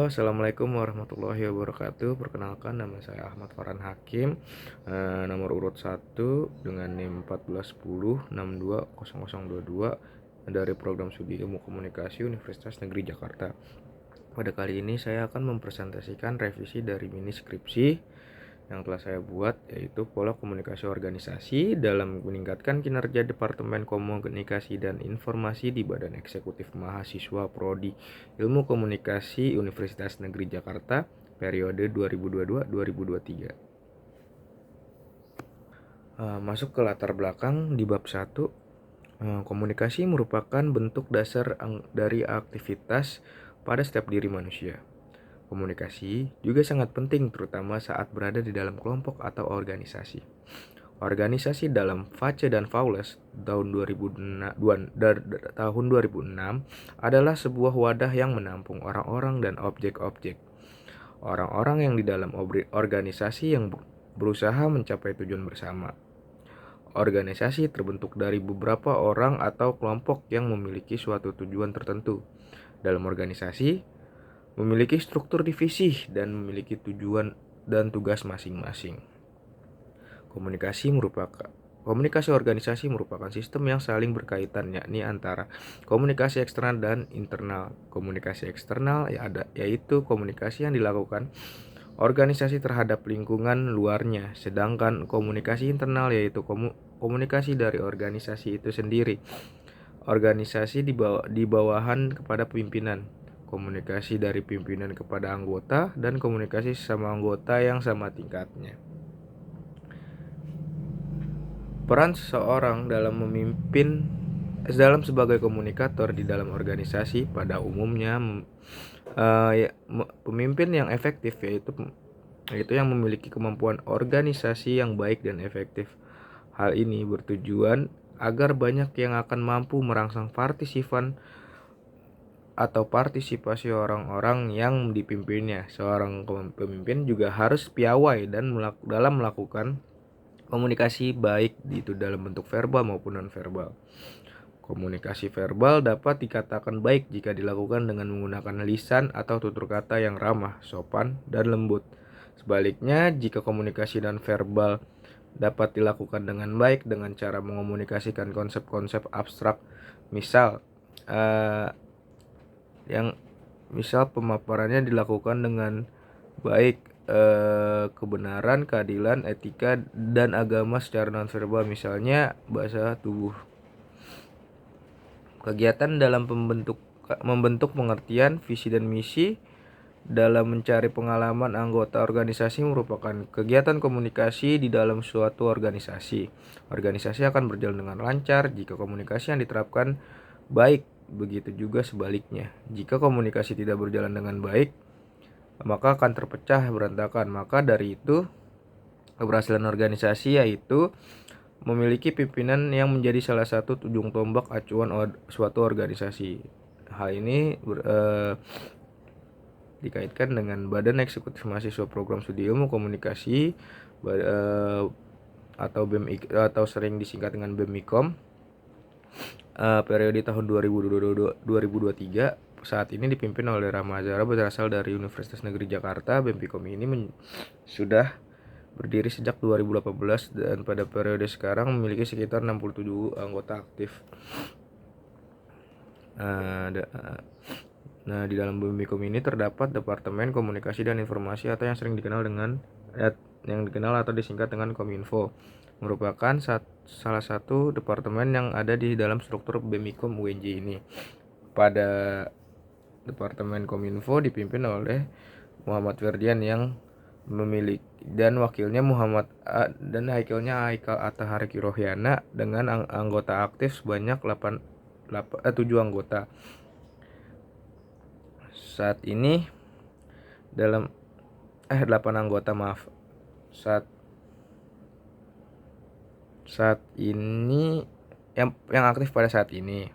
Assalamualaikum warahmatullahi wabarakatuh. Perkenalkan, nama saya Ahmad Farhan Hakim, nomor urut 1 dengan NIM 1410620022 dari Program Studi Ilmu Komunikasi Universitas Negeri Jakarta. Pada kali ini saya akan mempresentasikan revisi dari mini skripsi yang telah saya buat, yaitu pola komunikasi organisasi dalam meningkatkan kinerja Departemen Komunikasi dan Informasi di Badan Eksekutif Mahasiswa Prodi Ilmu Komunikasi Universitas Negeri Jakarta periode 2022-2023. Masuk ke latar belakang di bab 1. Komunikasi merupakan bentuk dasar dari aktivitas pada setiap diri manusia. Komunikasi juga sangat penting, terutama saat berada di dalam kelompok atau organisasi. Organisasi dalam Vace dan Fowles tahun 2006 adalah sebuah wadah yang menampung orang-orang dan objek-objek. Orang-orang yang di dalam organisasi yang berusaha mencapai tujuan bersama. Organisasi terbentuk dari beberapa orang atau kelompok yang memiliki suatu tujuan tertentu. Dalam organisasi memiliki struktur divisi dan memiliki tujuan dan tugas masing-masing. Komunikasi organisasi merupakan sistem yang saling berkaitan, yakni antara komunikasi eksternal dan internal. Komunikasi eksternal yaitu komunikasi yang dilakukan organisasi terhadap lingkungan luarnya, sedangkan komunikasi internal yaitu komunikasi dari organisasi itu sendiri. Organisasi di bawahan kepada pimpinan, komunikasi dari pimpinan kepada anggota, dan komunikasi sesama anggota yang sama tingkatnya. Peran seseorang dalam sebagai komunikator di dalam organisasi pada umumnya pemimpin yang efektif yaitu yang memiliki kemampuan organisasi yang baik dan efektif. Hal ini bertujuan agar banyak yang akan mampu merangsang partisipasi orang-orang yang dipimpinnya. Seorang pemimpin juga harus piawai dalam melakukan komunikasi, baik itu dalam bentuk verbal maupun non-verbal. Komunikasi verbal dapat dikatakan baik jika dilakukan dengan menggunakan lisan atau tutur kata yang ramah, sopan, dan lembut. Sebaliknya, jika komunikasi non-verbal dapat dilakukan dengan baik dengan cara mengomunikasikan konsep-konsep abstrak, misal pemaparannya dilakukan dengan baik, kebenaran, keadilan, etika, dan agama secara nonverbal, misalnya bahasa tubuh. Kegiatan dalam membentuk pengertian, visi, dan misi dalam mencari pengalaman anggota organisasi merupakan kegiatan komunikasi di dalam suatu organisasi. Organisasi akan berjalan dengan lancar jika komunikasi yang diterapkan baik. Begitu juga sebaliknya. Jika komunikasi tidak berjalan dengan baik, maka akan terpecah berantakan. Maka dari itu, keberhasilan organisasi yaitu memiliki pimpinan yang menjadi salah satu ujung tombak acuan suatu organisasi. Hal ini dikaitkan dengan Badan Eksekutif Mahasiswa Program Studi Ilmu Komunikasi atau sering disingkat dengan BEMIKOM, periode tahun 2022-2023. Saat ini dipimpin oleh Rahma Azhara, berasal dari Universitas Negeri Jakarta. BEMIKOM ini sudah berdiri sejak 2018 dan pada periode sekarang memiliki sekitar 67 anggota aktif. Di dalam BEMIKOM ini terdapat Departemen Komunikasi dan Informasi atau yang sering dikenal atau disingkat dengan Kominfo. Merupakan salah satu departemen yang ada di dalam struktur BEMIKOM UNJ ini. Pada Departemen Kominfo dipimpin oleh Muhammad Ferdian yang memiliki dan wakilnya dan Haikal Atahari Rohyana dengan anggota aktif sebanyak 7 anggota. Saat ini 8 anggota, saat ini yang aktif pada saat ini.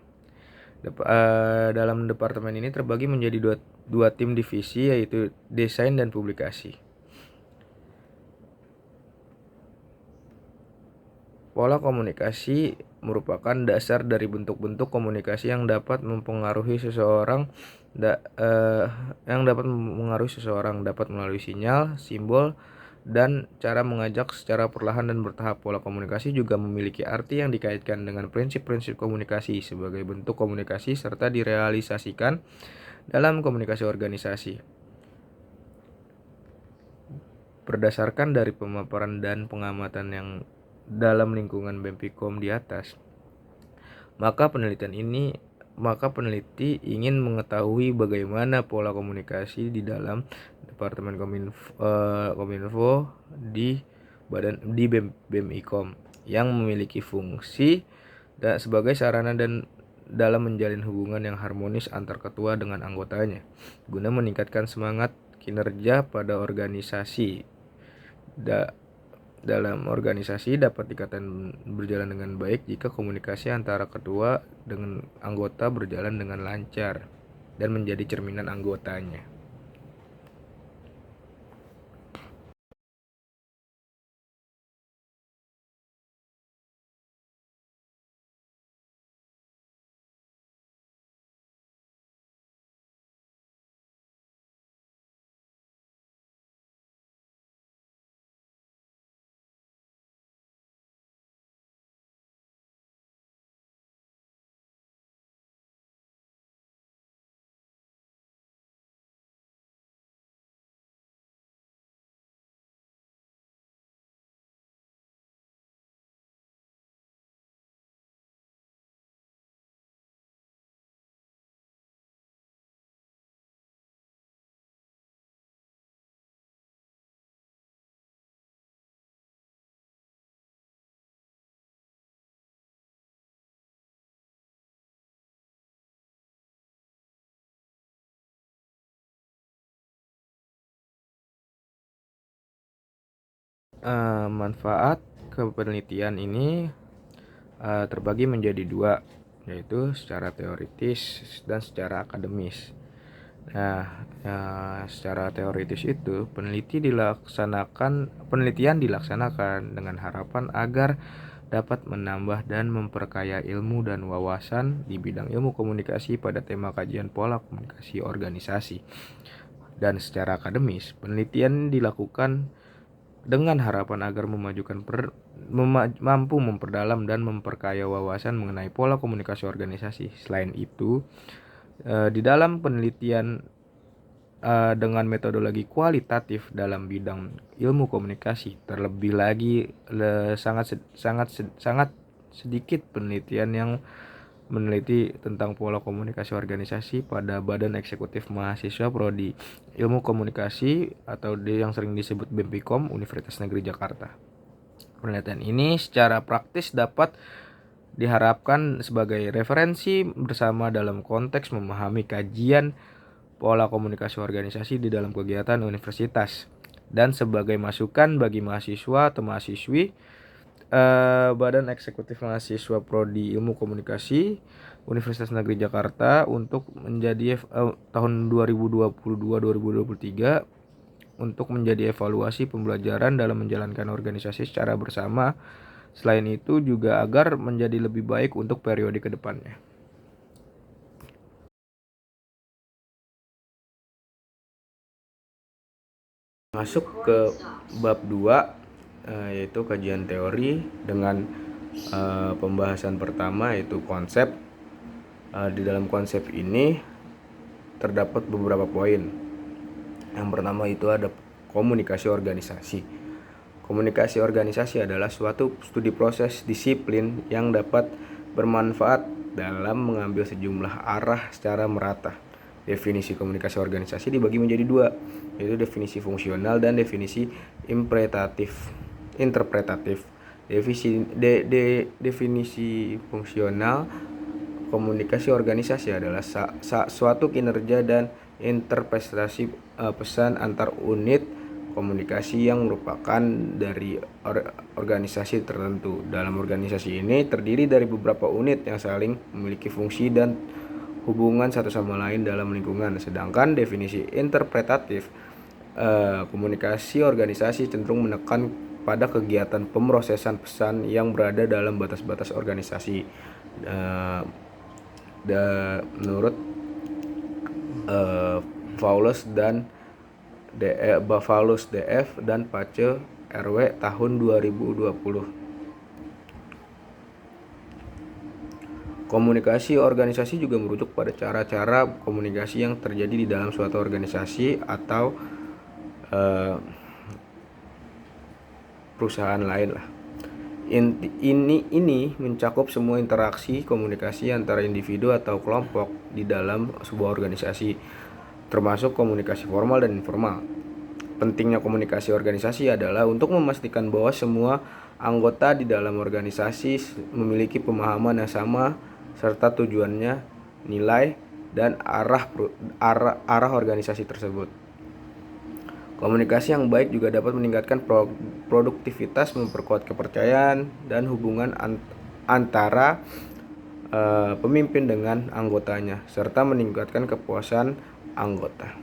Dalam departemen ini terbagi menjadi dua tim divisi, yaitu desain dan publikasi. Pola komunikasi merupakan dasar dari bentuk-bentuk komunikasi yang dapat mempengaruhi seseorang yang dapat mengaruhi seseorang dapat melalui sinyal, simbol, dan cara mengajak secara perlahan dan bertahap. Pola komunikasi juga memiliki arti yang dikaitkan dengan prinsip-prinsip komunikasi sebagai bentuk komunikasi serta direalisasikan dalam komunikasi organisasi. Berdasarkan dari pemaparan dan pengamatan yang dalam lingkungan BEMPIKOM di atas, maka peneliti ingin mengetahui bagaimana pola komunikasi di dalam Departemen Kominfo di BEMIKOM yang memiliki fungsi sebagai sarana dan dalam menjalin hubungan yang harmonis antar ketua dengan anggotanya guna meningkatkan semangat kinerja pada organisasi. Dalam organisasi dapat dikatakan berjalan dengan baik jika komunikasi antara ketua dengan anggota berjalan dengan lancar dan menjadi cerminan anggotanya. Manfaat kepenelitian ini terbagi menjadi dua, yaitu secara teoritis dan secara akademis. Secara teoritis itu penelitian dilaksanakan dengan harapan agar dapat menambah dan memperkaya ilmu dan wawasan di bidang ilmu komunikasi pada tema kajian pola komunikasi organisasi. Dan secara akademis, penelitian dilakukan dengan harapan agar mampu memperdalam dan memperkaya wawasan mengenai pola komunikasi organisasi. Selain itu, di dalam penelitian dengan metodologi kualitatif dalam bidang ilmu komunikasi, terlebih lagi sangat sedikit penelitian yang meneliti tentang pola komunikasi organisasi pada Badan Eksekutif Mahasiswa Prodi Ilmu Komunikasi atau yang sering disebut BEMPIKOM Universitas Negeri Jakarta. Penelitian ini secara praktis dapat diharapkan sebagai referensi bersama dalam konteks memahami kajian pola komunikasi organisasi di dalam kegiatan universitas dan sebagai masukan bagi mahasiswa atau mahasiswi Badan Eksekutif Mahasiswa Prodi Ilmu Komunikasi Universitas Negeri Jakarta untuk menjadi tahun 2022-2023 untuk menjadi evaluasi pembelajaran dalam menjalankan organisasi secara bersama. Selain itu juga agar menjadi lebih baik untuk periode ke depannya. Masuk ke bab 2 yaitu kajian teori dengan pembahasan pertama yaitu konsep. Di dalam konsep ini terdapat beberapa poin. Yang pertama itu ada komunikasi organisasi. Komunikasi organisasi adalah suatu studi proses disiplin yang dapat bermanfaat dalam mengambil sejumlah arah secara merata. Definisi komunikasi organisasi dibagi menjadi dua, yaitu definisi fungsional dan definisi interpretatif. Definisi fungsional komunikasi organisasi adalah suatu kinerja dan interpretasi pesan antar unit komunikasi yang merupakan dari organisasi tertentu. Dalam organisasi ini terdiri dari beberapa unit yang saling memiliki fungsi dan hubungan satu sama lain dalam lingkungan. Sedangkan definisi interpretatif komunikasi organisasi cenderung menekan pada kegiatan pemrosesan pesan yang berada dalam batas-batas organisasi. Menurut Paulus DF dan Pace RW tahun 2020. Komunikasi organisasi juga merujuk pada cara-cara komunikasi yang terjadi di dalam suatu organisasi atau perusahaan lain lah. Ini mencakup semua interaksi komunikasi antara individu atau kelompok di dalam sebuah organisasi, termasuk komunikasi formal dan informal. Pentingnya komunikasi organisasi adalah untuk memastikan bahwa semua anggota di dalam organisasi memiliki pemahaman yang sama serta tujuannya, nilai, dan arah organisasi tersebut. Komunikasi yang baik juga dapat meningkatkan produktivitas, memperkuat kepercayaan dan hubungan antara pemimpin dengan anggotanya, serta meningkatkan kepuasan anggota.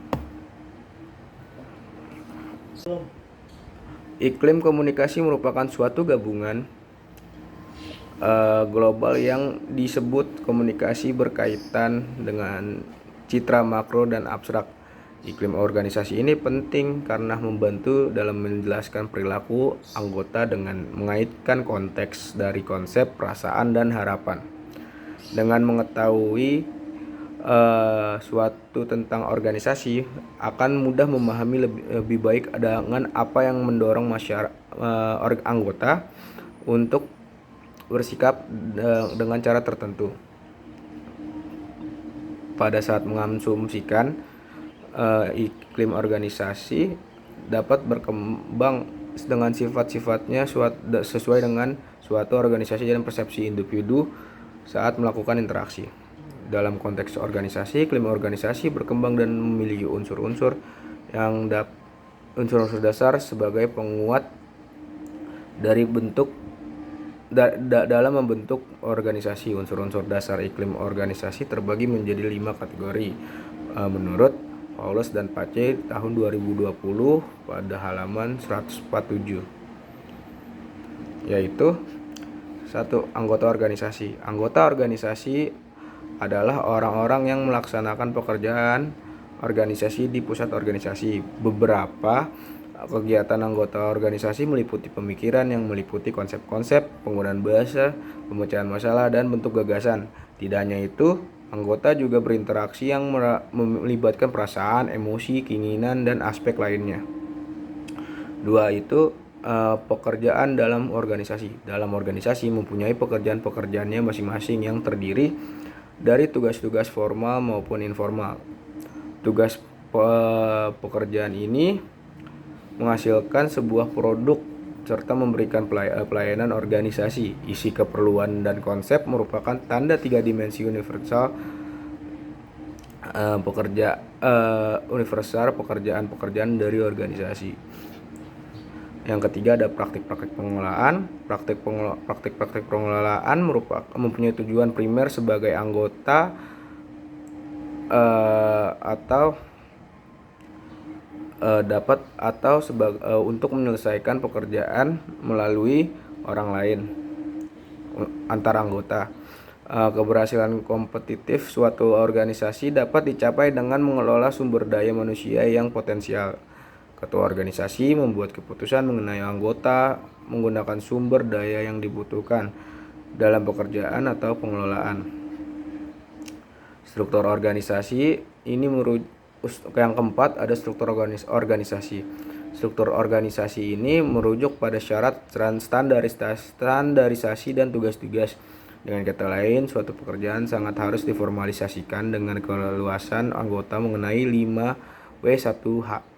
Iklim komunikasi merupakan suatu gabungan global yang disebut komunikasi berkaitan dengan citra makro dan abstrak. Iklim organisasi ini penting karena membantu dalam menjelaskan perilaku anggota dengan mengaitkan konteks dari konsep, perasaan, dan harapan. Dengan mengetahui suatu tentang organisasi, akan mudah memahami lebih baik dengan apa yang mendorong anggota untuk bersikap dengan cara tertentu pada saat mengasumsikan iklim organisasi dapat berkembang dengan sifat-sifatnya sesuai dengan suatu organisasi dan persepsi individu saat melakukan interaksi. Dalam konteks organisasi, iklim organisasi berkembang dan memiliki unsur-unsur dasar sebagai penguat dari dalam membentuk organisasi. Unsur-unsur dasar iklim organisasi terbagi menjadi 5 kategori menurut Paulus dan Pace tahun 2020 pada halaman 147, yaitu 1. Anggota organisasi. Anggota organisasi adalah orang-orang yang melaksanakan pekerjaan organisasi di pusat organisasi. Beberapa kegiatan anggota organisasi meliputi pemikiran yang meliputi konsep-konsep, penggunaan bahasa, pemecahan masalah, dan bentuk gagasan. Tidak hanya itu, anggota juga berinteraksi yang melibatkan perasaan, emosi, keinginan, dan aspek lainnya. 2. Itu pekerjaan dalam organisasi. Dalam organisasi mempunyai pekerjaannya masing-masing yang terdiri dari tugas-tugas formal maupun informal. Tugas pekerjaan ini menghasilkan sebuah produk serta memberikan pelayanan organisasi. Isi, keperluan, dan konsep merupakan tanda 3 dimensi universal pekerjaan dari organisasi. Yang ketiga ada praktik-praktik pengelolaan. Praktik-praktik pengelolaan mempunyai tujuan primer sebagai anggota untuk menyelesaikan pekerjaan melalui orang lain antar anggota. Keberhasilan kompetitif suatu organisasi dapat dicapai dengan mengelola sumber daya manusia yang potensial. Ketua organisasi membuat keputusan mengenai anggota menggunakan sumber daya yang dibutuhkan dalam pekerjaan atau pengelolaan. Struktur organisasi ini yang keempat ada struktur organisasi. Struktur organisasi ini merujuk pada syarat standarisasi dan tugas-tugas. Dengan kata lain, suatu pekerjaan sangat harus diformalisasikan dengan keleluasan anggota mengenai 5W1H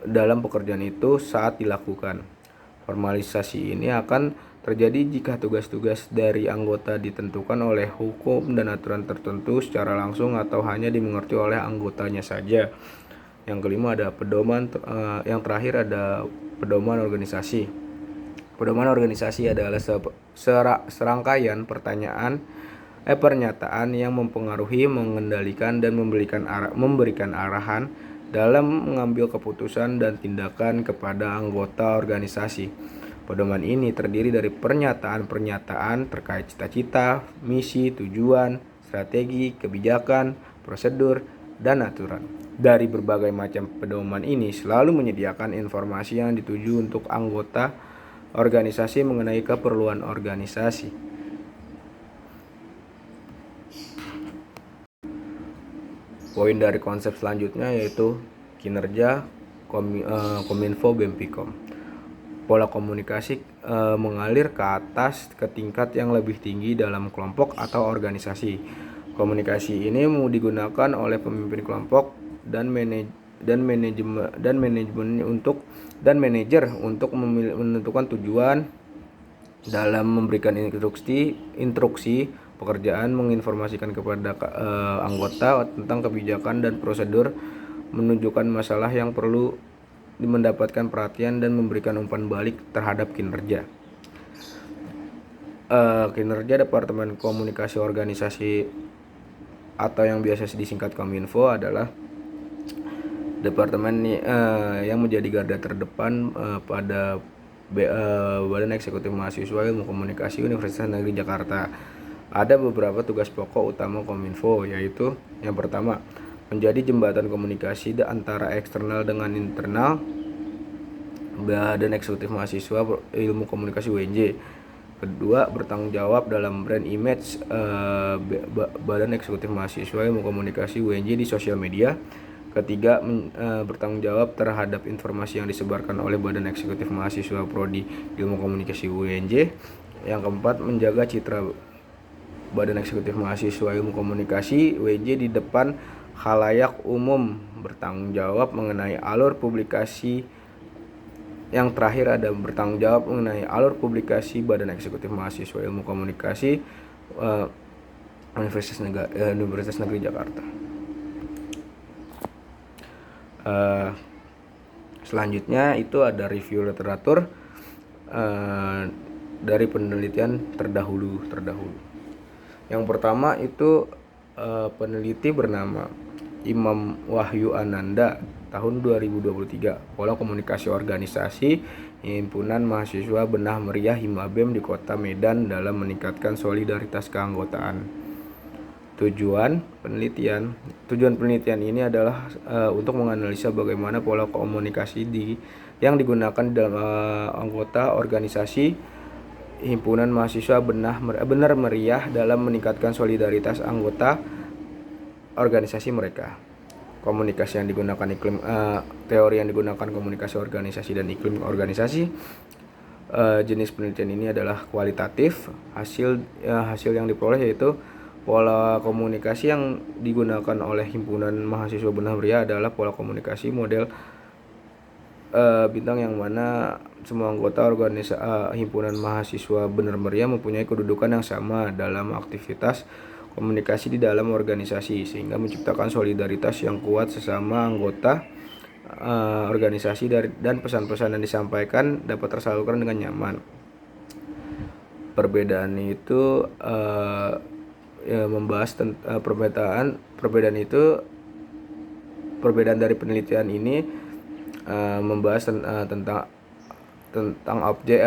dalam pekerjaan itu saat dilakukan. Formalisasi ini akan terjadi jika tugas-tugas dari anggota ditentukan oleh hukum dan aturan tertentu secara langsung atau hanya dimengerti oleh anggotanya saja. Yang kelima ada pedoman. Yang terakhir ada pedoman organisasi. Pedoman organisasi adalah serangkaian pernyataan yang mempengaruhi, mengendalikan, dan memberikan arahan dalam mengambil keputusan dan tindakan kepada anggota organisasi. Pedoman ini terdiri dari pernyataan-pernyataan terkait cita-cita, misi, tujuan, strategi, kebijakan, prosedur, dan aturan. Dari berbagai macam pedoman ini selalu menyediakan informasi yang dituju untuk anggota organisasi mengenai keperluan organisasi. Poin dari konsep selanjutnya yaitu kinerja Kominfo BEM-Pikom. Pola komunikasi mengalir ke atas ke tingkat yang lebih tinggi dalam kelompok atau organisasi. Komunikasi ini digunakan oleh pemimpin kelompok dan manajer untuk menentukan tujuan dalam memberikan instruksi pekerjaan, menginformasikan kepada anggota tentang kebijakan dan prosedur, menunjukkan masalah yang perlu mendapatkan perhatian, dan memberikan umpan balik terhadap kinerja. Kinerja Departemen Komunikasi Organisasi atau yang biasa disingkat Kominfo adalah departemen yang menjadi garda terdepan pada Badan Eksekutif Mahasiswa Ilmu Komunikasi Universitas Negeri Jakarta. Ada beberapa tugas pokok utama Kominfo, yaitu yang pertama, menjadi jembatan komunikasi antara eksternal dengan internal Badan Eksekutif Mahasiswa Ilmu Komunikasi UNJ. Kedua, bertanggung jawab dalam brand image Badan Eksekutif Mahasiswa Ilmu Komunikasi UNJ di sosial media. Ketiga, bertanggung jawab terhadap informasi yang disebarkan oleh Badan Eksekutif Mahasiswa Prodi Ilmu Komunikasi UNJ. Yang keempat, menjaga citra Badan Eksekutif Mahasiswa Ilmu Komunikasi UNJ di depan khalayak umum. Bertanggung jawab mengenai alur publikasi. Yang terakhir ada bertanggung jawab mengenai alur publikasi Badan Eksekutif Mahasiswa Ilmu Komunikasi Universitas Negeri Jakarta. Selanjutnya itu ada review literatur dari penelitian terdahulu. Yang pertama itu peneliti bernama Imam Wahyu Ananda tahun 2023, pola komunikasi organisasi Himpunan Mahasiswa Benah Meriah Himabem di Kota Medan dalam meningkatkan solidaritas keanggotaan. Tujuan penelitian ini adalah untuk menganalisa bagaimana pola komunikasi yang digunakan dalam anggota organisasi Himpunan Mahasiswa Benar Meriah dalam meningkatkan solidaritas anggota organisasi mereka. Komunikasi yang digunakan teori yang digunakan komunikasi organisasi dan iklim organisasi. Jenis penelitian ini adalah kualitatif. Hasil yang diperoleh yaitu pola komunikasi yang digunakan oleh Himpunan Mahasiswa Benah Meriah adalah pola komunikasi model bintang, yang mana semua anggota Himpunan Mahasiswa Benar Meriah mempunyai kedudukan yang sama dalam aktivitas komunikasi di dalam organisasi, sehingga menciptakan solidaritas yang kuat sesama anggota organisasi dan pesan-pesan yang disampaikan dapat tersalurkan dengan nyaman. Perbedaan itu membahas perbedaan dari penelitian ini membahas tentang objek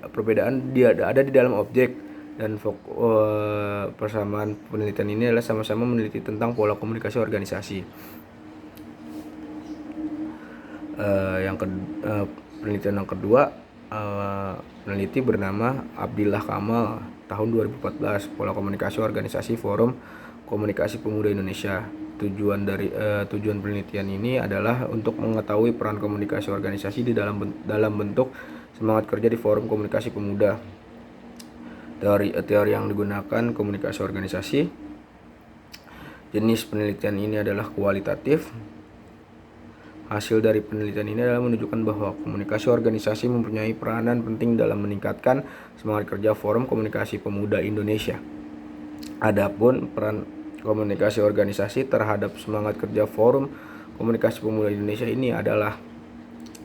perbedaan dia ada di dalam objek, dan persamaan penelitian ini adalah sama-sama meneliti tentang pola komunikasi organisasi. Penelitian yang kedua, peneliti bernama Abdillah Kamal tahun 2014, pola komunikasi organisasi Forum Komunikasi Pemuda Indonesia. Tujuan penelitian ini adalah untuk mengetahui peran komunikasi organisasi di dalam bentuk semangat kerja di Forum Komunikasi Pemuda. Teori yang digunakan komunikasi organisasi. Jenis penelitian ini adalah kualitatif. Hasil dari penelitian ini adalah menunjukkan bahwa komunikasi organisasi mempunyai peranan penting dalam meningkatkan semangat kerja Forum Komunikasi Pemuda Indonesia. Adapun peran komunikasi organisasi terhadap semangat kerja Forum Komunikasi Pemuda Indonesia ini adalah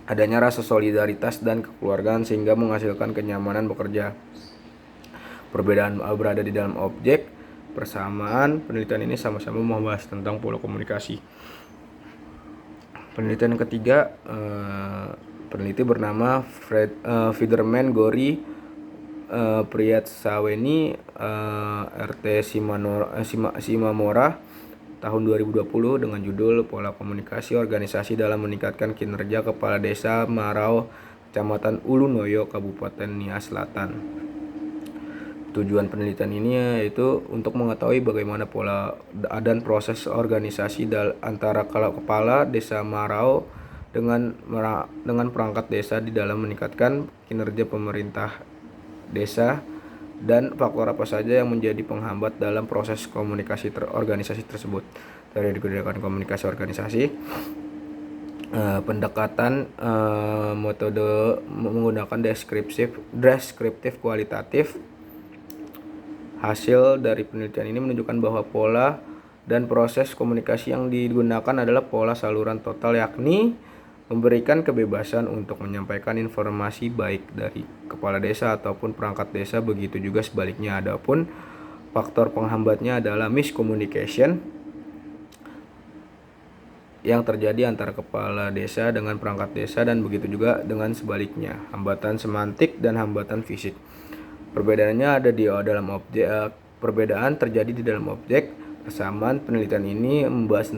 adanya rasa solidaritas dan kekeluargaan sehingga menghasilkan kenyamanan bekerja. Perbedaan berada di dalam objek. Persamaan penelitian ini sama-sama membahas tentang pola komunikasi. Penelitian yang ketiga, peneliti bernama Fiderman Gori Priyatsaweni RT Simamora tahun 2020 dengan judul Pola Komunikasi Organisasi dalam Meningkatkan Kinerja Kepala Desa Marau, Kecamatan Ulunoyo, Kabupaten Nias Selatan. Tujuan penelitian ini yaitu untuk mengetahui bagaimana pola dan proses organisasi antara kepala desa Marau dengan perangkat desa di dalam meningkatkan kinerja pemerintah desa, dan faktor apa saja yang menjadi penghambat dalam proses komunikasi organisasi tersebut. Dari digunakan komunikasi organisasi, pendekatan metode menggunakan deskriptif kualitatif. Hasil dari penelitian ini menunjukkan bahwa pola dan proses komunikasi yang digunakan adalah pola saluran total, yakni memberikan kebebasan untuk menyampaikan informasi baik dari kepala desa ataupun perangkat desa, begitu juga sebaliknya. Adapun faktor penghambatnya adalah miscommunication yang terjadi antara kepala desa dengan perangkat desa, dan begitu juga dengan sebaliknya, hambatan semantik dan hambatan fisik. Perbedaannya ada di dalam objek. Perbedaan terjadi di dalam objek. Persamaan penelitian ini membahas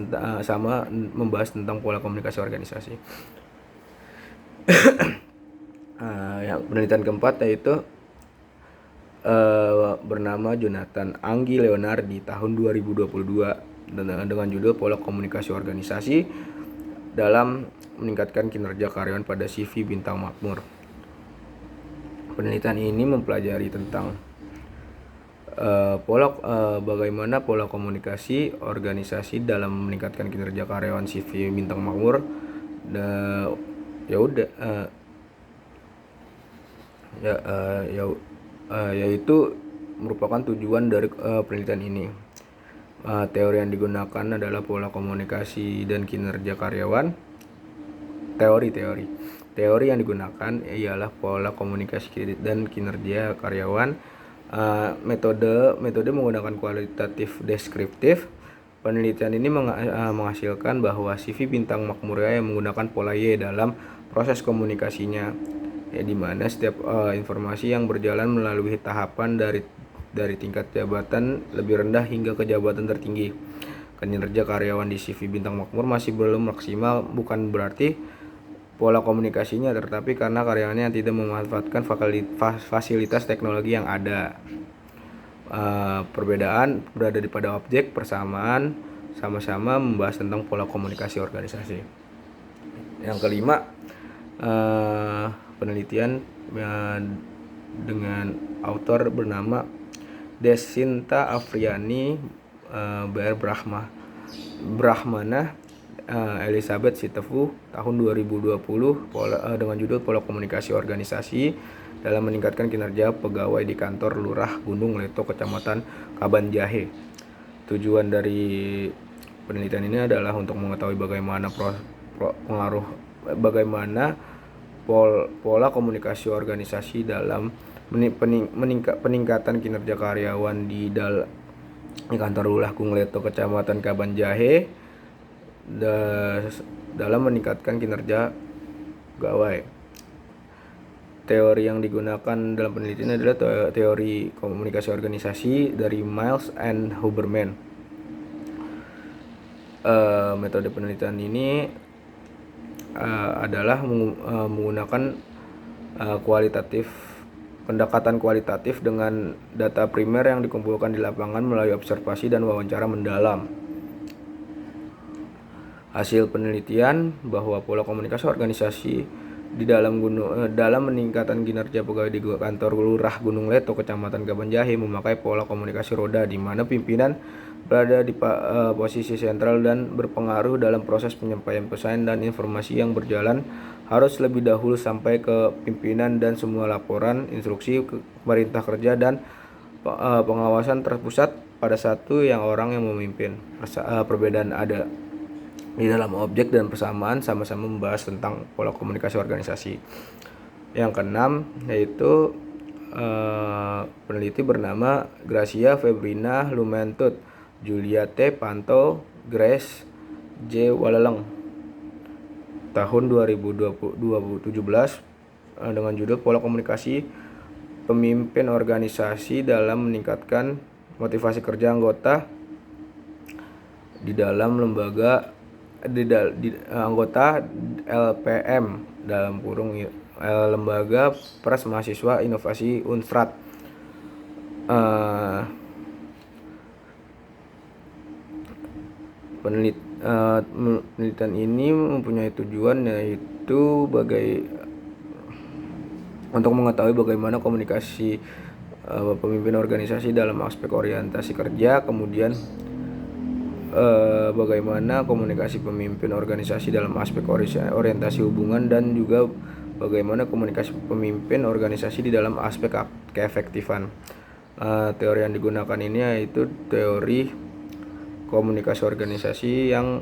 tentang pola komunikasi organisasi. Yang penelitian keempat yaitu bernama Jonathan Anggi Leonardi tahun 2022 dengan judul Pola Komunikasi Organisasi dalam Meningkatkan Kinerja Karyawan pada CV Bintang Makmur. Penelitian ini mempelajari tentang bagaimana pola komunikasi organisasi dalam meningkatkan kinerja karyawan CV Bintang Makmur. Yaitu merupakan tujuan dari penelitian ini. Teori yang digunakan adalah pola komunikasi dan kinerja karyawan. Teori yang digunakan ialah pola komunikasi dan kinerja karyawan. Metode menggunakan kualitatif deskriptif. Penelitian ini menghasilkan bahwa CV Bintang Makmur yang menggunakan pola Y dalam proses komunikasinya, di mana setiap informasi yang berjalan melalui tahapan dari tingkat jabatan lebih rendah hingga ke jabatan tertinggi. Kinerja karyawan di CV Bintang Makmur masih belum maksimal, bukan berarti pola komunikasinya, tetapi karena karyawannya yang tidak memanfaatkan fasilitas teknologi yang ada. Perbedaan berada pada objek. Persamaan sama-sama membahas tentang pola komunikasi organisasi. Yang kelima, penelitian dengan autor bernama Desinta Afriani Brahmana Elizabeth Sitefu tahun 2020 dengan judul Pola Komunikasi Organisasi dalam Meningkatkan Kinerja Pegawai di Kantor Lurah Gunung Leto, Kecamatan Kabanjahe. Tujuan dari penelitian ini adalah untuk mengetahui bagaimana pola komunikasi organisasi dalam peningkatan kinerja karyawan di Kantor Lurah Gunung Leto, Kecamatan Kabanjahe, dalam meningkatkan kinerja pegawai. Teori yang digunakan dalam penelitian adalah teori komunikasi organisasi dari Miles and Huberman. Metode penelitian ini adalah menggunakan pendekatan kualitatif dengan data primer yang dikumpulkan di lapangan melalui observasi dan wawancara mendalam. Hasil penelitian bahwa pola komunikasi organisasi di dalam meningkatkan kinerja pegawai di Kantor Lurah Gunung Leto, Kecamatan Kabanjahe memakai pola komunikasi roda, di mana pimpinan berada di posisi sentral dan berpengaruh dalam proses penyampaian pesan dan informasi yang berjalan harus lebih dahulu sampai ke pimpinan, dan semua laporan, instruksi, perintah kerja, dan pengawasan terpusat pada satu orang yang memimpin. Perbedaan ada di dalam objek dan persamaan sama-sama membahas tentang pola komunikasi organisasi. Yang keenam yaitu peneliti bernama Gracia Febrina Lumentut, Julia T. Panto, Grace J. Waleleng tahun 2017 dengan judul Pola Komunikasi Pemimpin Organisasi dalam Meningkatkan Motivasi Kerja Anggota di dalam anggota LPM dalam kurung Lembaga Pers Mahasiswa Inovasi Unstrat. Penelitian ini mempunyai tujuan yaitu untuk mengetahui bagaimana komunikasi pemimpin organisasi dalam aspek orientasi kerja, kemudian bagaimana komunikasi pemimpin organisasi dalam aspek orientasi hubungan, dan juga bagaimana komunikasi pemimpin organisasi di dalam aspek keefektifan. Teori yang digunakan ini yaitu teori komunikasi organisasi yang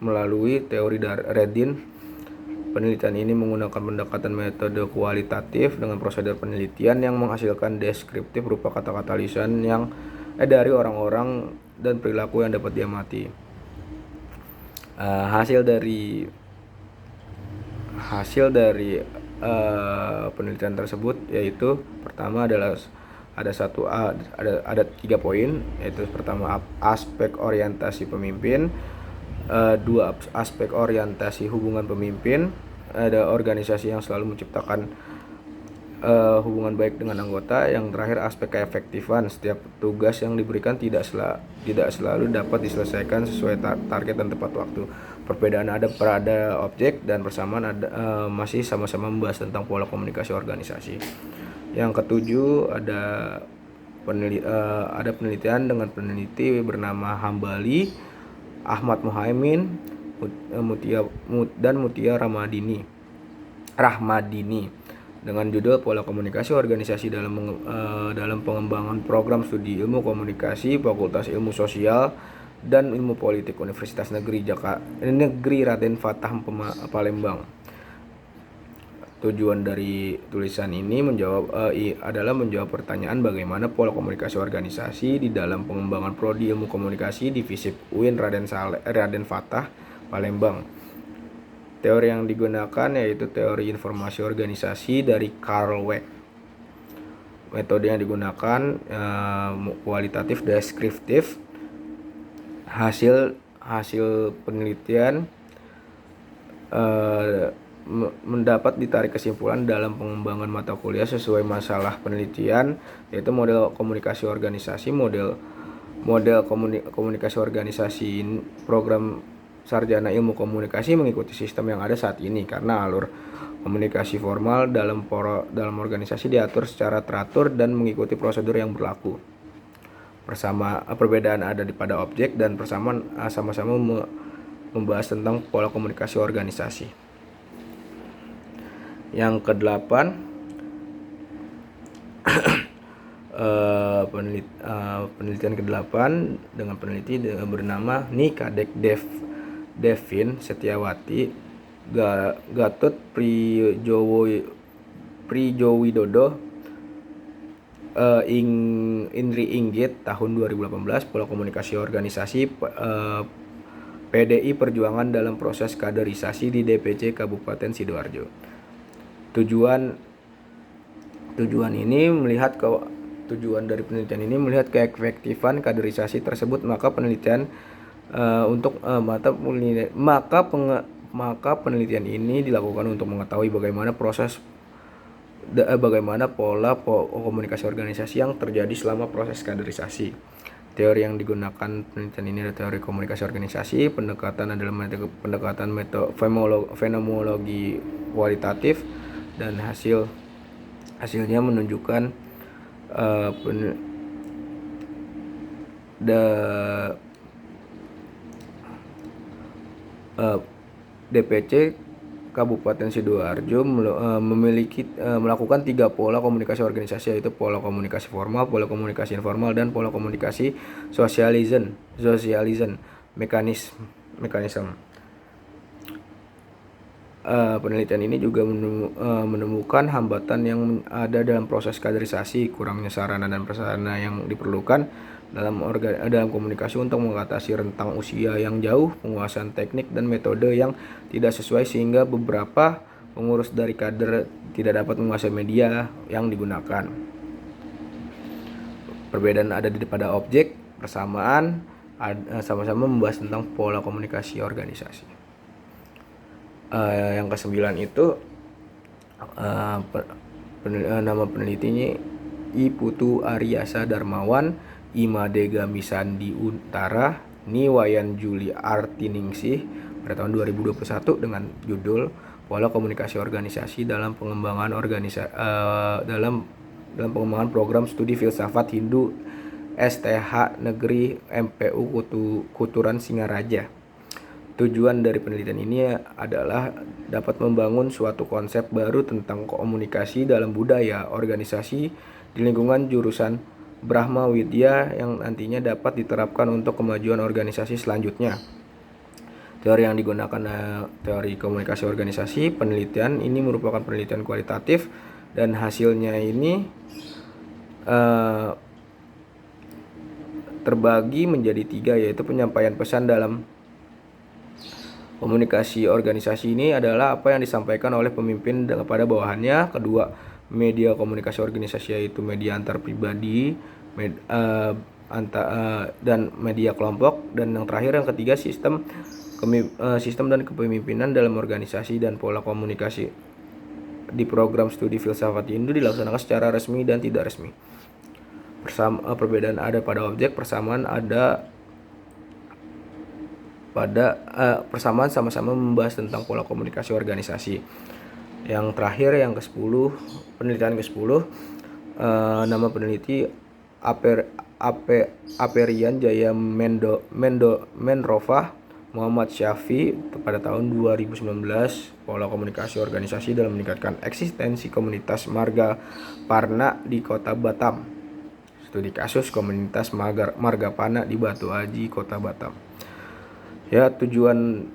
melalui teori Redin. Penelitian ini menggunakan pendekatan metode kualitatif dengan prosedur penelitian yang menghasilkan deskriptif berupa kata-kata lisan yang dari orang-orang dan perilaku yang dapat diamati. Hasil dari penelitian tersebut yaitu pertama adalah ada 3 poin, yaitu pertama aspek orientasi pemimpin, 2 aspek orientasi hubungan pemimpin, ada organisasi yang selalu menciptakan hubungan baik dengan anggota, yang terakhir aspek keefektifan, setiap tugas yang diberikan tidak selalu dapat diselesaikan sesuai target dan tepat waktu. Perbedaan ada pada objek dan persamaan masih sama-sama membahas tentang pola komunikasi organisasi. Yang ketujuh ada penelitian dengan peneliti bernama Hambali, Ahmad Muhaimin, dan Mutia Rahmadini dengan judul Pola Komunikasi Organisasi dalam pengembangan program studi ilmu komunikasi Fakultas Ilmu Sosial dan Ilmu Politik Universitas Negeri Raden Fatah Palembang. Tujuan dari tulisan ini adalah menjawab pertanyaan bagaimana pola komunikasi organisasi di dalam pengembangan prodi ilmu komunikasi di FISIP UIN Raden Fatah Palembang. Teori yang digunakan yaitu teori informasi organisasi dari Carl Weck. Metode yang digunakan kualitatif deskriptif. Hasil penelitian mendapat ditarik kesimpulan dalam pengembangan mata kuliah sesuai masalah penelitian, yaitu model komunikasi organisasi, model komunikasi organisasi program sarjana ilmu komunikasi mengikuti sistem yang ada saat ini, karena alur komunikasi formal dalam organisasi diatur secara teratur dan mengikuti prosedur yang berlaku. Perbedaan ada pada objek dan persamaan sama-sama membahas tentang pola komunikasi organisasi. Yang ke-8 penelitian ke-8 dengan peneliti bernama Nika Devin Setiawati, Gatot Prijowidodo, Indri Inggit tahun 2018, Pola Komunikasi Organisasi PDI Perjuangan dalam proses kaderisasi di DPC Kabupaten Sidoarjo. Tujuan dari penelitian ini melihat keefektifan kaderisasi tersebut, maka penelitian penelitian ini dilakukan untuk mengetahui bagaimana pola komunikasi organisasi yang terjadi selama proses kaderisasi. Teori yang digunakan penelitian ini adalah teori komunikasi organisasi. Pendekatan adalah pendekatan fenomenologi kualitatif, dan hasilnya menunjukkan DPC Kabupaten Sidoarjo melakukan 3 pola komunikasi organisasi, yaitu pola komunikasi formal, pola komunikasi informal, dan pola komunikasi socialization mechanism. Penelitian ini juga menemukan hambatan yang ada dalam proses kaderisasi, kurangnya sarana dan prasarana yang diperlukan dalam komunikasi untuk mengatasi rentang usia yang jauh, penguasaan teknik dan metode yang tidak sesuai, sehingga beberapa pengurus dari kader tidak dapat menguasai media yang digunakan. Perbedaan ada pada objek, persamaan sama-sama membahas tentang pola komunikasi organisasi. Yang ke-9 itu nama penelitinya I Putu Aryasa Darmawan, I Madega Misandi Untara, Ni Wayan Juli Artiningsih pada tahun 2021 dengan judul Pola Komunikasi Organisasi dalam pengembangan dalam pengembangan program studi filsafat Hindu STH Negeri MPU Kuturan Singaraja. Tujuan dari penelitian ini adalah dapat membangun suatu konsep baru tentang komunikasi dalam budaya organisasi di lingkungan jurusan Brahma Widya yang nantinya dapat diterapkan untuk kemajuan organisasi selanjutnya. Teori yang digunakan teori komunikasi organisasi. Penelitian ini merupakan penelitian kualitatif dan hasilnya ini terbagi menjadi 3, yaitu penyampaian pesan dalam komunikasi organisasi ini adalah apa yang disampaikan oleh pemimpin kepada bawahannya. Kedua, media komunikasi organisasi yaitu media antar pribadi dan media kelompok. Dan yang terakhir, yang ketiga, sistem dan kepemimpinan dalam organisasi dan pola komunikasi di program studi filsafat Hindu dilaksanakan secara resmi dan tidak resmi. Perbedaan ada pada objek, persamaan ada pada persamaan sama-sama membahas tentang pola komunikasi organisasi. Yang terakhir, yang ke-10, penelitian ke-10, nama peneliti Aperian Jaya Mendrovah Muhammad Syafi pada tahun 2019, pola komunikasi organisasi dalam meningkatkan eksistensi komunitas Marga Parna di Kota Batam. Studi kasus komunitas Marga Parna di Batu Aji, Kota Batam. Ya, tujuan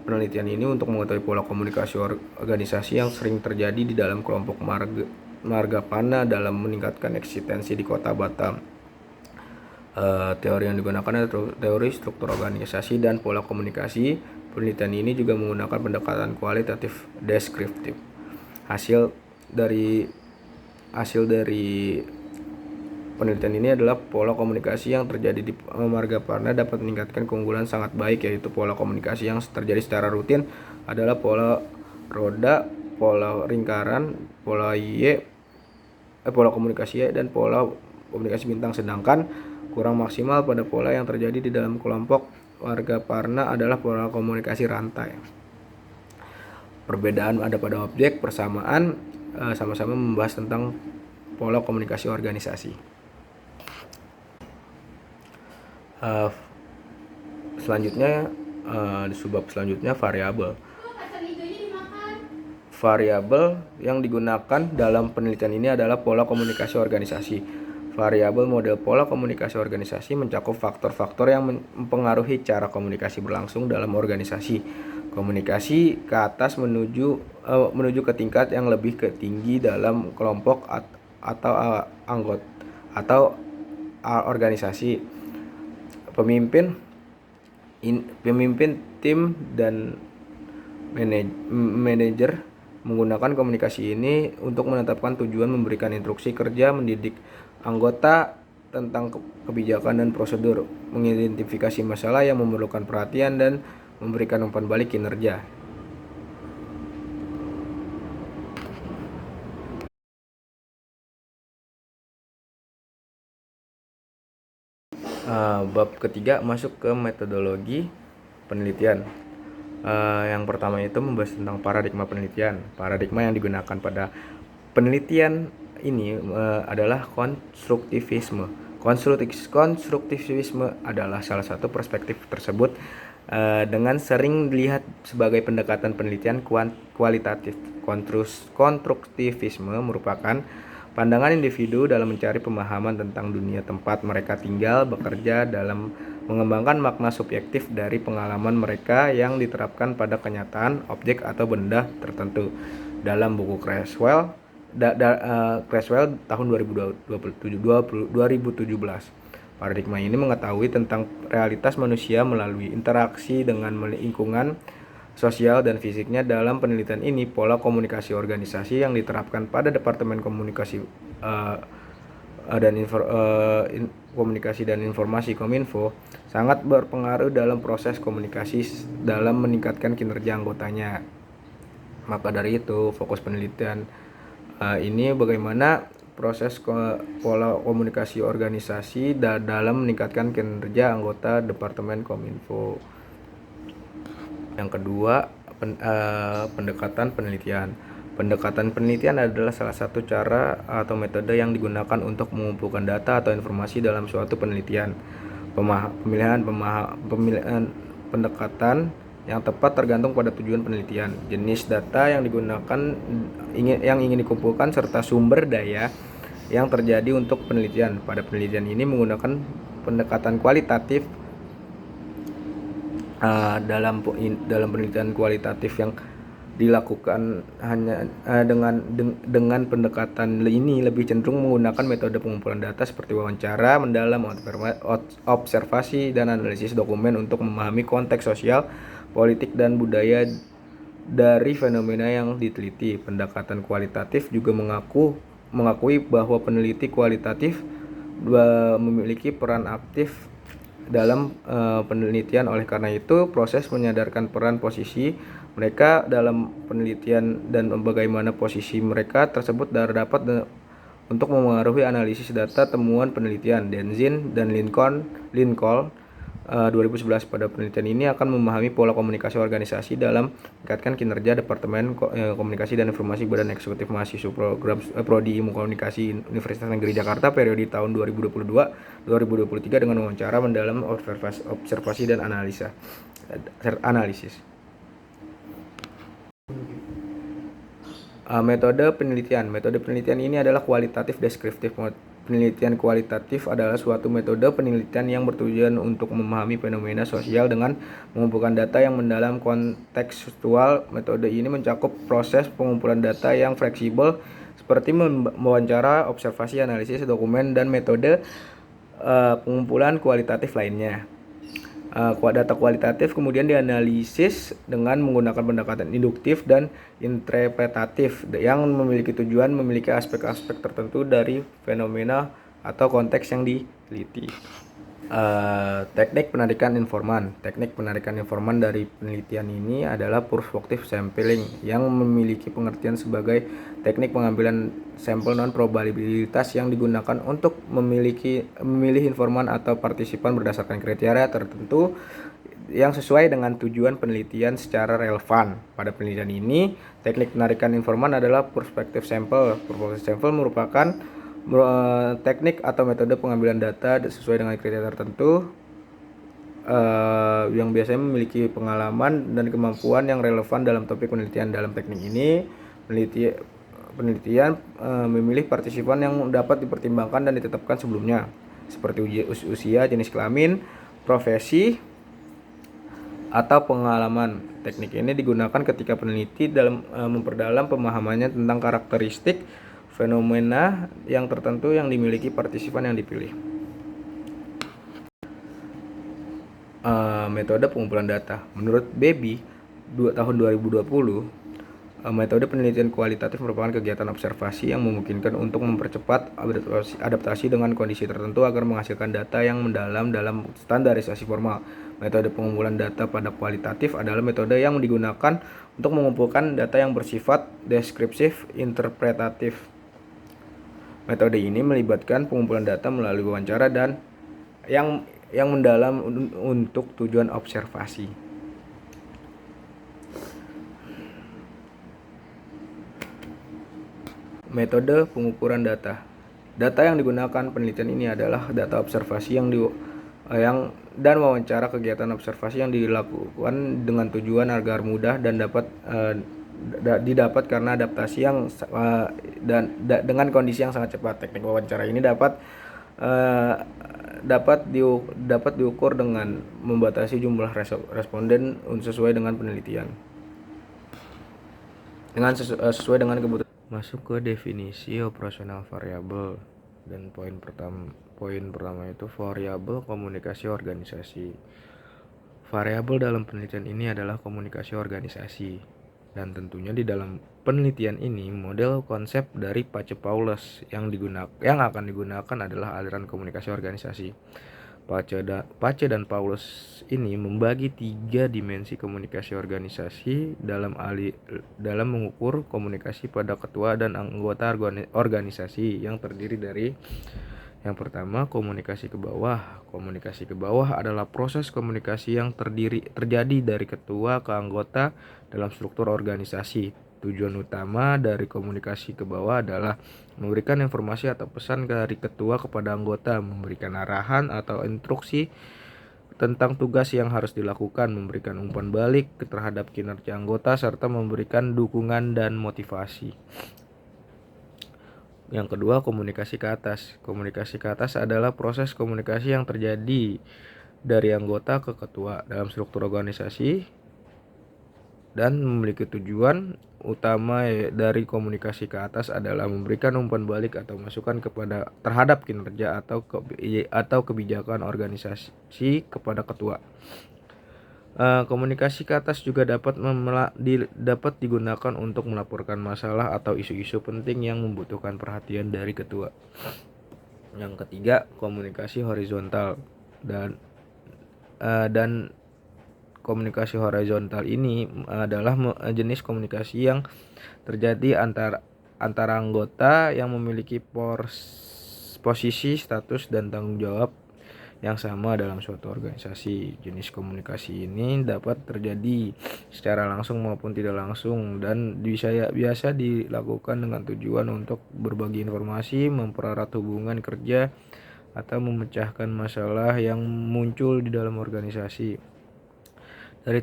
penelitian ini untuk mengetahui pola komunikasi organisasi yang sering terjadi di dalam kelompok Marga Parna dalam meningkatkan eksistensi di Kota Batam. Teori yang digunakan adalah teori struktur organisasi dan pola komunikasi. Penelitian ini juga menggunakan pendekatan kualitatif deskriptif. Hasil dari penelitian ini adalah pola komunikasi yang terjadi di Marga Parna dapat meningkatkan keunggulan sangat baik, yaitu pola komunikasi yang terjadi secara rutin adalah pola roda, pola lingkaran, pola komunikasi Y, dan pola komunikasi bintang. Sedangkan kurang maksimal pada pola yang terjadi di dalam kelompok Marga Parna adalah pola komunikasi rantai. Perbedaan ada pada objek, persamaan sama-sama membahas tentang pola komunikasi organisasi. Selanjutnya, di subbab selanjutnya, variabel. Variabel yang digunakan dalam penelitian ini adalah pola komunikasi organisasi. Variabel model pola komunikasi organisasi mencakup faktor-faktor yang mempengaruhi cara komunikasi berlangsung dalam organisasi. Komunikasi ke atas menuju ke tingkat yang lebih tinggi dalam kelompok atau anggota atau organisasi. Pemimpin, tim, dan manajer menggunakan komunikasi ini untuk menetapkan tujuan, memberikan instruksi kerja, mendidik anggota tentang kebijakan dan prosedur, mengidentifikasi masalah yang memerlukan perhatian, dan memberikan umpan balik kinerja. Bab ketiga masuk ke metodologi penelitian. Yang pertama itu membahas tentang paradigma penelitian. Paradigma yang digunakan pada penelitian ini adalah konstruktivisme. Konstruktivisme adalah salah satu perspektif tersebut dengan sering dilihat sebagai pendekatan penelitian kualitatif. Konstruktivisme merupakan pandangan individu dalam mencari pemahaman tentang dunia tempat mereka tinggal, bekerja, dalam mengembangkan makna subjektif dari pengalaman mereka yang diterapkan pada kenyataan, objek, atau benda tertentu. Dalam buku Creswell tahun 2017, paradigma ini mengetahui tentang realitas manusia melalui interaksi dengan lingkungan sosial dan fisiknya. Dalam penelitian ini, pola komunikasi organisasi yang diterapkan pada Departemen Komunikasi komunikasi dan informasi Kominfo sangat berpengaruh dalam proses komunikasi dalam meningkatkan kinerja anggotanya. Maka dari itu, fokus penelitian ini bagaimana proses pola komunikasi organisasi dalam meningkatkan kinerja anggota Departemen Kominfo. Yang kedua, pendekatan penelitian. Pendekatan penelitian adalah salah satu cara atau metode yang digunakan untuk mengumpulkan data atau informasi dalam suatu penelitian. Pemilihan pendekatan yang tepat tergantung pada tujuan penelitian, jenis data yang digunakan, yang ingin dikumpulkan, serta sumber daya yang terjadi untuk penelitian. Pada penelitian ini menggunakan pendekatan kualitatif. Dalam penelitian kualitatif yang dilakukan hanya dengan pendekatan ini lebih cenderung menggunakan metode pengumpulan data seperti wawancara mendalam, observasi, dan analisis dokumen untuk memahami konteks sosial, politik, dan budaya dari fenomena yang diteliti. Pendekatan kualitatif juga mengakui bahwa peneliti kualitatif memiliki peran aktif dalam penelitian. Oleh karena itu, proses menyadarkan peran posisi mereka dalam penelitian dan bagaimana posisi mereka tersebut dapat untuk memengaruhi analisis data temuan penelitian. Denzin dan Lincoln 2011 pada penelitian ini akan memahami pola komunikasi organisasi dalam meningkatkan kinerja Departemen Komunikasi dan Informasi Badan Eksekutif Mahasiswa Program Prodi Ilmu Komunikasi Universitas Negeri Jakarta periode tahun 2022-2023 dengan wawancara mendalam, observasi dan analisis. Metode penelitian. Metode penelitian ini adalah kualitatif deskriptif. Penelitian kualitatif adalah suatu metode penelitian yang bertujuan untuk memahami fenomena sosial dengan mengumpulkan data yang mendalam kontekstual. Metode ini mencakup proses pengumpulan data yang fleksibel seperti mewawancara, observasi, analisis dokumen, dan metode pengumpulan kualitatif lainnya. Data kualitatif kemudian dianalisis dengan menggunakan pendekatan induktif dan interpretatif yang memiliki tujuan memiliki aspek-aspek tertentu dari fenomena atau konteks yang diteliti. Teknik penarikan informan. Teknik penarikan informan dari penelitian ini adalah perspective sampling yang memiliki pengertian sebagai teknik pengambilan sampel non-probabilitas yang digunakan untuk memilih informan atau partisipan berdasarkan kriteria tertentu yang sesuai dengan tujuan penelitian secara relevan. Pada penelitian ini, teknik penarikan informan adalah perspective sample. Perspective sample merupakan teknik atau metode pengambilan data sesuai dengan kriteria tertentu yang biasanya memiliki pengalaman dan kemampuan yang relevan dalam topik penelitian. Dalam teknik ini, penelitian memilih partisipan yang dapat dipertimbangkan dan ditetapkan sebelumnya, seperti usia, jenis kelamin, profesi, atau pengalaman. Teknik ini digunakan ketika peneliti dalam memperdalam pemahamannya tentang karakteristik fenomena yang tertentu yang dimiliki partisipan yang dipilih. Metode pengumpulan data. Menurut Baby tahun 2020, metode penelitian kualitatif merupakan kegiatan observasi yang memungkinkan untuk mempercepat adaptasi dengan kondisi tertentu agar menghasilkan data yang mendalam dalam standarisasi formal. Metode pengumpulan data pada kualitatif adalah metode yang digunakan untuk mengumpulkan data yang bersifat deskriptif interpretatif. Metode ini melibatkan pengumpulan data melalui wawancara dan yang mendalam untuk tujuan observasi. Metode pengukuran data. Data yang digunakan penelitian ini adalah data observasi dan wawancara kegiatan observasi yang dilakukan dengan tujuan agar mudah dan dapat didapat karena adaptasi yang dengan kondisi yang sangat cepat. Teknik wawancara ini dapat diukur dengan membatasi jumlah responden sesuai dengan penelitian. Sesuai dengan kebutuhan. Masuk ke definisi operasional variabel, dan poin pertama itu variabel komunikasi organisasi. Variabel dalam penelitian ini adalah komunikasi organisasi. Dan tentunya di dalam penelitian ini model konsep dari Pace Paulus yang akan digunakan adalah aliran komunikasi organisasi. Pace dan Paulus ini membagi 3 dimensi komunikasi organisasi dalam mengukur komunikasi pada ketua dan anggota organisasi yang terdiri dari yang pertama, komunikasi ke bawah. Komunikasi ke bawah adalah proses komunikasi yang terjadi dari ketua ke anggota dalam struktur organisasi. Tujuan utama dari komunikasi ke bawah adalah memberikan informasi atau pesan dari ketua kepada anggota, memberikan arahan atau instruksi tentang tugas yang harus dilakukan, memberikan umpan balik terhadap kinerja anggota, serta memberikan dukungan dan motivasi. Yang kedua, komunikasi ke atas. Komunikasi ke atas adalah proses komunikasi yang terjadi dari anggota ke ketua dalam struktur organisasi dan memiliki tujuan utama dari komunikasi ke atas adalah memberikan umpan balik atau masukan terhadap kinerja atau kebijakan organisasi kepada ketua. Komunikasi ke atas juga dapat digunakan untuk melaporkan masalah atau isu-isu penting yang membutuhkan perhatian dari ketua. Yang ketiga, komunikasi horizontal dan komunikasi horizontal ini adalah jenis komunikasi yang terjadi antara anggota yang memiliki posisi, status, dan tanggung jawab yang sama dalam suatu organisasi. Jenis komunikasi ini dapat terjadi secara langsung maupun tidak langsung dan biasa dilakukan dengan tujuan untuk berbagi informasi, mempererat hubungan kerja, atau memecahkan masalah yang muncul di dalam organisasi. Dari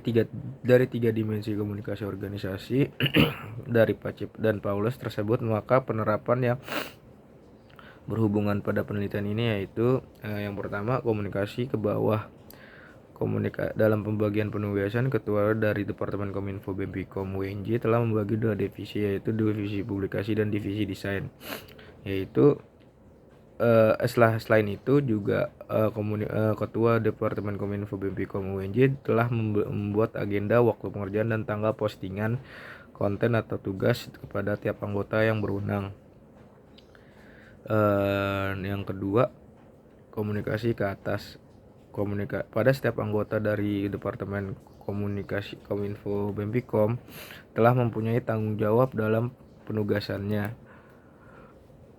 tiga dimensi komunikasi organisasi dari Pace dan Paulus tersebut, maka penerapan yang berhubungan pada penelitian ini yaitu yang pertama, komunikasi ke bawah. Dalam pembagian penugasan, ketua dari Departemen Kominfo BEMPIKOM UNJ telah membagi 2 divisi, yaitu divisi publikasi dan divisi desain. Selain itu juga ketua Departemen Kominfo BEMPIKOM UNJ telah membuat agenda, waktu pengerjaan, dan tanggal postingan konten atau tugas kepada tiap anggota yang berwenang. Yang kedua, komunikasi ke atas. Pada setiap anggota dari Departemen Komunikasi Kominfo BEMPIKOM telah mempunyai tanggung jawab dalam penugasannya.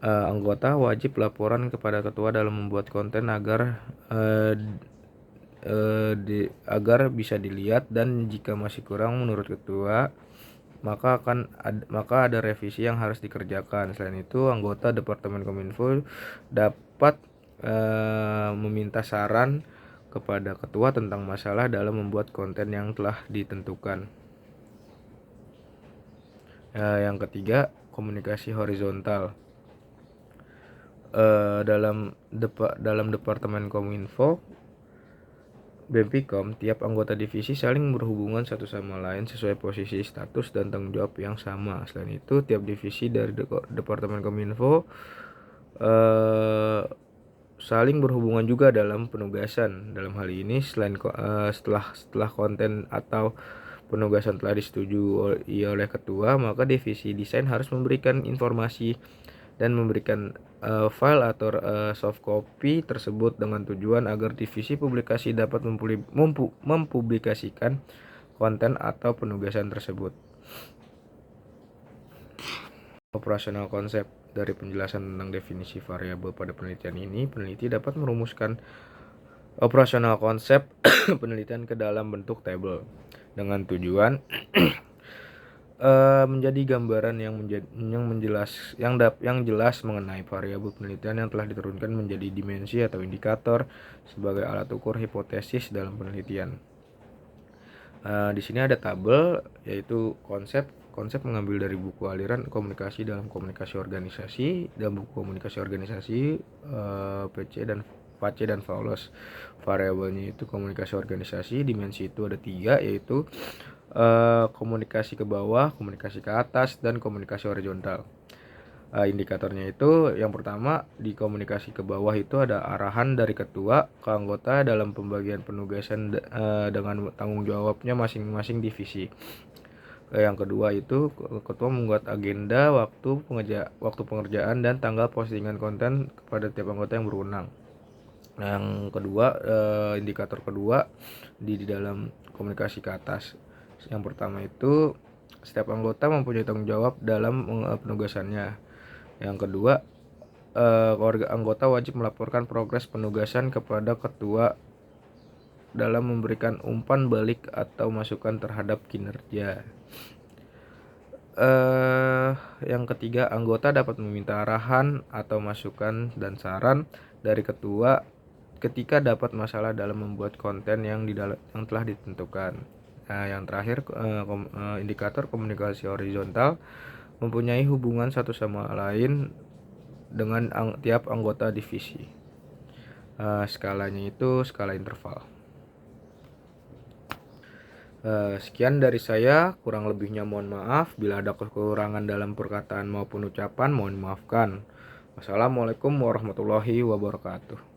Anggota wajib laporan kepada ketua dalam membuat konten agar bisa dilihat, dan jika masih kurang menurut ketua maka ada revisi yang harus dikerjakan. Selain itu, anggota Departemen Kominfo dapat meminta saran kepada ketua tentang masalah dalam membuat konten yang telah ditentukan. Yang ketiga, komunikasi horizontal. Dalam Departemen Kominfo BEMPIKOM, tiap anggota divisi saling berhubungan satu sama lain sesuai posisi, status, dan tanggung jawab yang sama. Selain itu, tiap divisi dari Departemen Kominfo saling berhubungan juga dalam penugasan. Dalam hal ini, setelah konten atau penugasan telah disetujui oleh ketua, maka divisi desain harus memberikan informasi dan memberikan file atau soft copy tersebut dengan tujuan agar divisi publikasi dapat mempublikasikan konten atau penugasan tersebut. Operasional konsep. Dari penjelasan tentang definisi variabel pada penelitian ini, peneliti dapat merumuskan operasional konsep penelitian ke dalam bentuk tabel dengan tujuan menjadi gambaran yang jelas mengenai variabel penelitian yang telah diturunkan menjadi dimensi atau indikator sebagai alat ukur hipotesis dalam penelitian. Di sini ada tabel, yaitu konsep mengambil dari buku aliran komunikasi dalam komunikasi organisasi dan buku komunikasi organisasi Pace dan Paulus. Variabelnya itu komunikasi organisasi, dimensi itu ada 3, yaitu komunikasi ke bawah, komunikasi ke atas, dan komunikasi horizontal. Indikatornya itu, yang pertama, di komunikasi ke bawah itu ada arahan dari ketua ke anggota dalam pembagian penugasan dengan tanggung jawabnya masing-masing divisi. Yang kedua itu ketua membuat agenda, waktu pengerjaan dan tanggal postingan konten kepada tiap anggota yang berwenang. Yang kedua, indikator kedua di dalam komunikasi ke atas. Yang pertama itu setiap anggota mempunyai tanggung jawab dalam penugasannya. Yang kedua, keluarga anggota wajib melaporkan progres penugasan kepada ketua dalam memberikan umpan balik atau masukan terhadap kinerja. Yang ketiga, anggota dapat meminta arahan atau masukan dan saran dari ketua ketika dapat masalah dalam membuat konten yang telah ditentukan. Nah, yang terakhir, indikator komunikasi horizontal mempunyai hubungan satu sama lain dengan tiap anggota divisi. Skalanya itu skala interval. Sekian dari saya, kurang lebihnya mohon maaf. Bila ada kekurangan dalam perkataan maupun ucapan, mohon maafkan. Wassalamualaikum warahmatullahi wabarakatuh.